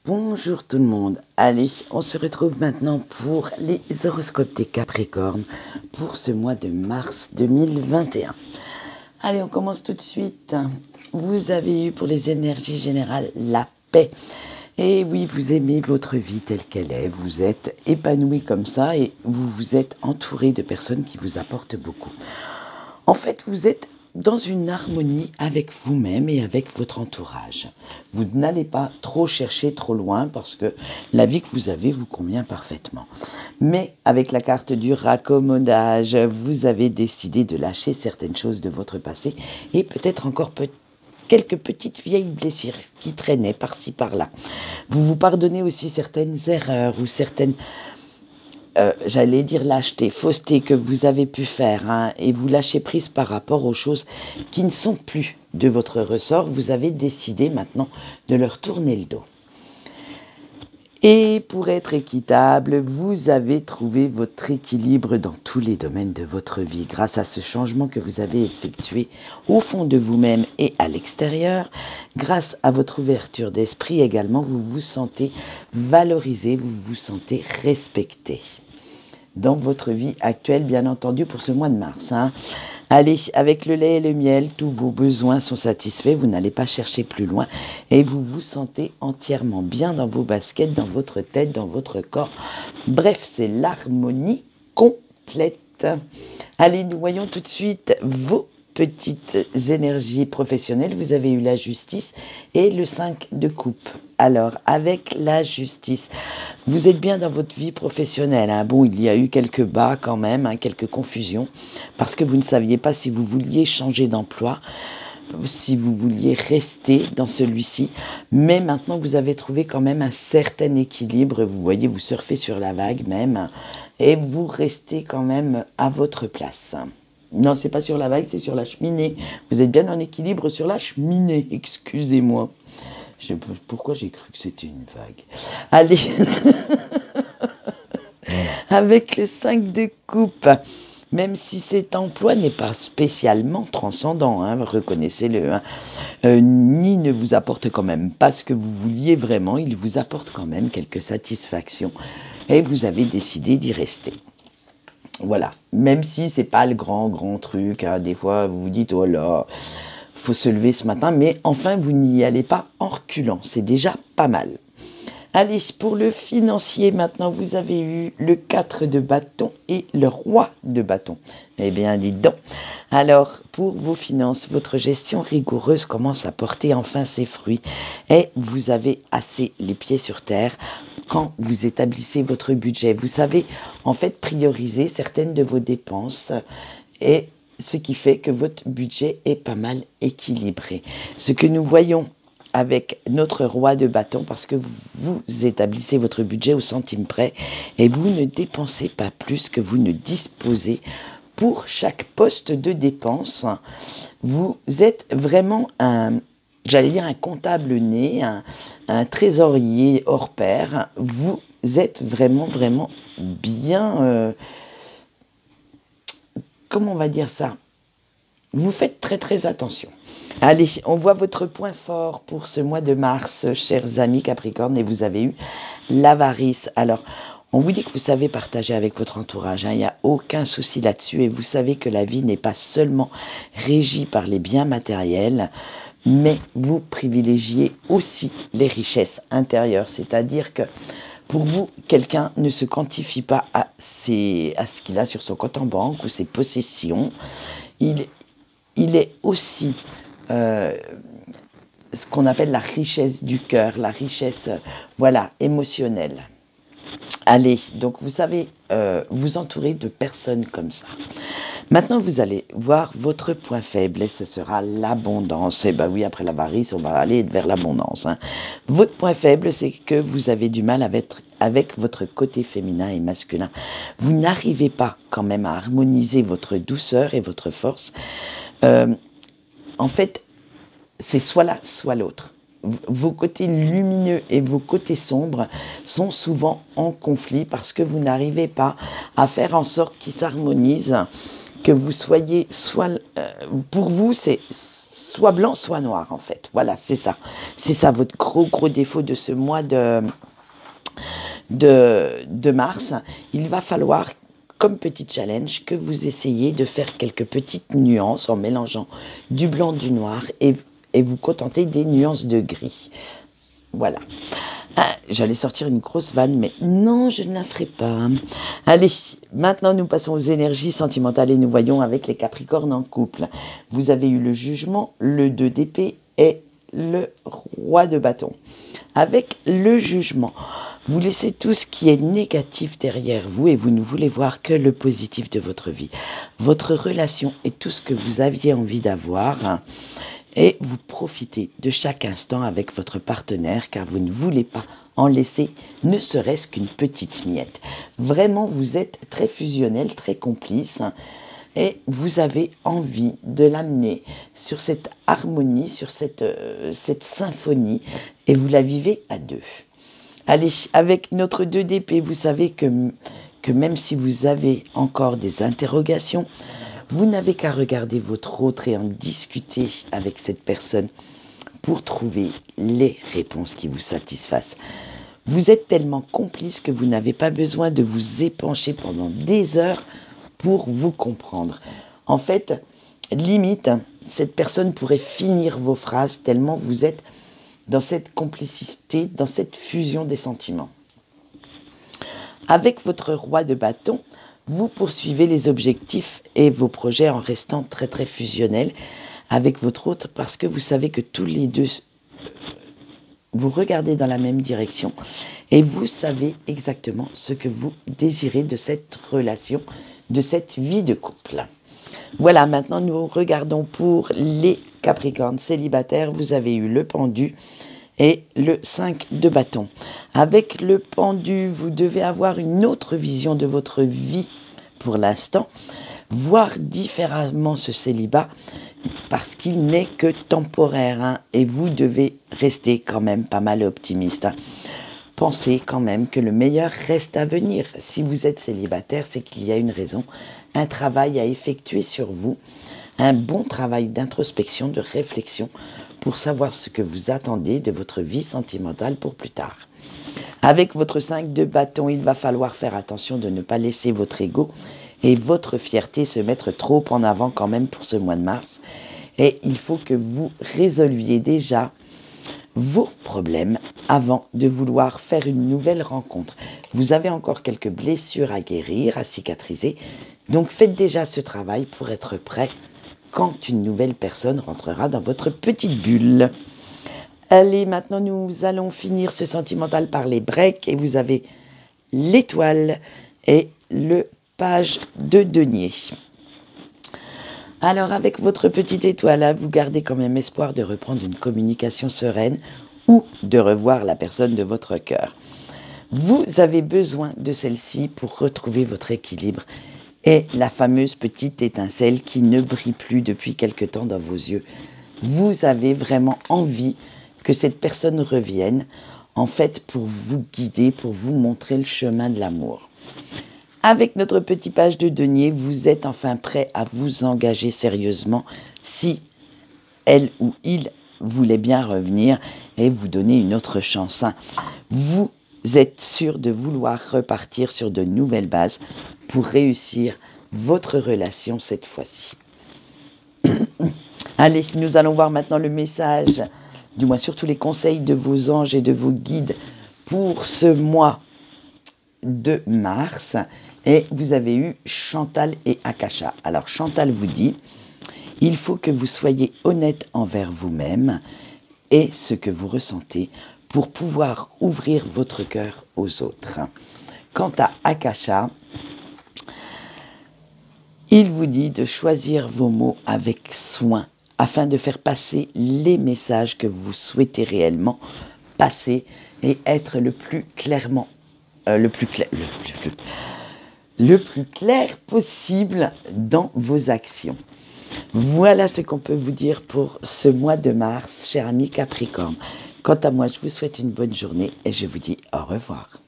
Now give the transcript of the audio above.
Bonjour tout le monde. Allez, on se retrouve maintenant pour les horoscopes des Capricornes pour ce mois de mars 2021. Allez, on commence tout de suite. Vous avez eu pour les énergies générales la paix. Et oui, vous aimez votre vie telle qu'elle est. Vous êtes épanoui comme ça et vous vous êtes entouré de personnes qui vous apportent beaucoup. En fait, vous êtes dans une harmonie avec vous-même et avec votre entourage. Vous n'allez pas trop chercher trop loin parce que la vie que vous avez vous convient parfaitement. Mais avec la carte du raccommodage, vous avez décidé de lâcher certaines choses de votre passé et peut-être encore quelques petites vieilles blessures qui traînaient par-ci par-là. Vous vous pardonnez aussi certaines erreurs ou certaines j'allais dire lâcheté, fausseté que vous avez pu faire, hein, et vous lâchez prise par rapport aux choses qui ne sont plus de votre ressort, vous avez décidé maintenant de leur tourner le dos. Et pour être équitable, vous avez trouvé votre équilibre dans tous les domaines de votre vie grâce à ce changement que vous avez effectué au fond de vous-même et à l'extérieur. Grâce à votre ouverture d'esprit également, vous vous sentez valorisé, vous vous sentez respecté dans votre vie actuelle, bien entendu, pour ce mois de mars. Hein. Allez, avec le lait et le miel, tous vos besoins sont satisfaits, vous n'allez pas chercher plus loin et vous vous sentez entièrement bien dans vos baskets, dans votre tête, dans votre corps. Bref, c'est l'harmonie complète. Allez, nous voyons tout de suite vos petites énergies professionnelles. Vous avez eu la justice et le 5 de coupe. Alors, avec la justice, vous êtes bien dans votre vie professionnelle. Hein. Bon, il y a eu quelques bas quand même, hein, quelques confusions, parce que vous ne saviez pas si vous vouliez changer d'emploi, si vous vouliez rester dans celui-ci. Mais maintenant, vous avez trouvé quand même un certain équilibre. Vous voyez, vous surfez sur la vague même, et vous restez quand même à votre place. Non, c'est pas sur la vague, c'est sur la cheminée. Vous êtes bien en équilibre sur la cheminée, excusez-moi. Pourquoi j'ai cru que c'était une vague? Allez, avec le 5 de coupe, même si cet emploi n'est pas spécialement transcendant, hein, reconnaissez-le, hein, ni ne vous apporte quand même pas ce que vous vouliez vraiment, il vous apporte quand même quelques satisfactions et vous avez décidé d'y rester. Voilà, même si c'est pas le grand truc, hein, des fois vous vous dites oh là, faut se lever ce matin, mais enfin vous n'y allez pas en reculant, c'est déjà pas mal. Allez, pour le financier, maintenant vous avez eu le 4 de bâton et le roi de bâton. Eh bien, dites donc. Alors, pour vos finances, votre gestion rigoureuse commence à porter enfin ses fruits et vous avez assez les pieds sur terre quand vous établissez votre budget. Vous savez, en fait, prioriser certaines de vos dépenses et ce qui fait que votre budget est pas mal équilibré. Ce que nous voyons avec notre roi de bâton, parce que vous établissez votre budget au centime près et vous ne dépensez pas plus que vous ne disposez pour chaque poste de dépense. Vous êtes vraiment j'allais dire un comptable né, un trésorier hors pair. Vous êtes vraiment bien, comment on va dire ça? Vous faites très attention. Allez, on voit votre point fort pour ce mois de mars, chers amis Capricorne, et vous avez eu l'avarice. Alors, on vous dit que vous savez partager avec votre entourage, hein, il n'y a aucun souci là-dessus, et vous savez que la vie n'est pas seulement régie par les biens matériels, mais vous privilégiez aussi les richesses intérieures, c'est-à-dire que pour vous, quelqu'un ne se quantifie pas à ce qu'il a sur son compte en banque ou ses possessions. Il est aussi ce qu'on appelle la richesse du cœur, la richesse voilà, émotionnelle. Allez, donc vous savez vous entourer de personnes comme ça. Maintenant, vous allez voir votre point faible et ce sera l'abondance. Et bien oui, après l'avarice, on va aller vers l'abondance. Hein. Votre point faible, c'est que vous avez du mal avec votre côté féminin et masculin. Vous n'arrivez pas quand même à harmoniser votre douceur et votre force. En fait, c'est soit l'un, soit l'autre. Vos côtés lumineux et vos côtés sombres sont souvent en conflit parce que vous n'arrivez pas à faire en sorte qu'ils s'harmonisent, que vous soyez soit... pour vous, soit blanc, soit noir en fait. Voilà, c'est ça. C'est ça votre gros défaut de ce mois de mars. Il va falloir, comme petit challenge, que vous essayiez de faire quelques petites nuances en mélangeant du blanc, du noir et vous contentez des nuances de gris. Voilà. Ah, j'allais sortir une grosse vanne, mais non, je ne la ferai pas. Allez, maintenant nous passons aux énergies sentimentales et nous voyons avec les Capricornes en couple. Vous avez eu le jugement, le 2 d'épée et le roi de bâton. Avec le jugement, vous laissez tout ce qui est négatif derrière vous et vous ne voulez voir que le positif de votre vie. Votre relation et tout ce que vous aviez envie d'avoir. Et vous profitez de chaque instant avec votre partenaire car vous ne voulez pas en laisser ne serait-ce qu'une petite miette. Vraiment, vous êtes très fusionnel, très complice et vous avez envie de l'amener sur cette harmonie, sur cette symphonie et vous la vivez à deux. Allez, avec notre 2 d'épée, vous savez que même si vous avez encore des interrogations, vous n'avez qu'à regarder votre autre et en discuter avec cette personne pour trouver les réponses qui vous satisfassent. Vous êtes tellement complice que vous n'avez pas besoin de vous épancher pendant des heures pour vous comprendre. En fait, limite, cette personne pourrait finir vos phrases tellement vous êtes dans cette complicité, dans cette fusion des sentiments. Avec votre roi de bâton, vous poursuivez les objectifs et vos projets en restant très très fusionnels avec votre autre parce que vous savez que tous les deux, vous regardez dans la même direction et vous savez exactement ce que vous désirez de cette relation, de cette vie de couple. Voilà, maintenant nous regardons pour les Capricornes célibataires. Vous avez eu le pendu et le 5 de bâton. Avec le pendu, vous devez avoir une autre vision de votre vie pour l'instant, voir différemment ce célibat parce qu'il n'est que temporaire hein, et vous devez rester quand même pas mal optimiste. Hein. Pensez quand même que le meilleur reste à venir. Si vous êtes célibataire, c'est qu'il y a une raison, un travail à effectuer sur vous, un bon travail d'introspection, de réflexion pour savoir ce que vous attendez de votre vie sentimentale pour plus tard. Avec votre 5 de bâton, il va falloir faire attention de ne pas laisser votre ego et votre fierté se mettre trop en avant quand même pour ce mois de mars. Et il faut que vous résolviez déjà vos problèmes avant de vouloir faire une nouvelle rencontre. Vous avez encore quelques blessures à guérir, à cicatriser. Donc faites déjà ce travail pour être prêt quand une nouvelle personne rentrera dans votre petite bulle. Allez, maintenant nous allons finir ce sentimental par les breaks et vous avez l'étoile et le page de denier. Alors avec votre petite étoile, là, vous gardez quand même espoir de reprendre une communication sereine ou de revoir la personne de votre cœur. Vous avez besoin de celle-ci pour retrouver votre équilibre et la fameuse petite étincelle qui ne brille plus depuis quelque temps dans vos yeux. Vous avez vraiment envie que cette personne revienne, en fait, pour vous guider, pour vous montrer le chemin de l'amour. Avec notre petit page de denier, vous êtes enfin prêt à vous engager sérieusement si elle ou il voulait bien revenir et vous donner une autre chance. Vous êtes sûr de vouloir repartir sur de nouvelles bases pour réussir votre relation cette fois-ci. Allez, nous allons voir maintenant le message, du moins surtout les conseils de vos anges et de vos guides pour ce mois de mars. Et vous avez eu Chantal et Akasha. Alors Chantal vous dit, il faut que vous soyez honnête envers vous-même et ce que vous ressentez pour pouvoir ouvrir votre cœur aux autres. Quant à Akasha, il vous dit de choisir vos mots avec soin afin de faire passer les messages que vous souhaitez réellement passer et être le plus clair possible dans vos actions. Voilà ce qu'on peut vous dire pour ce mois de mars, chers amis Capricorne. Quant à moi, je vous souhaite une bonne journée et je vous dis au revoir.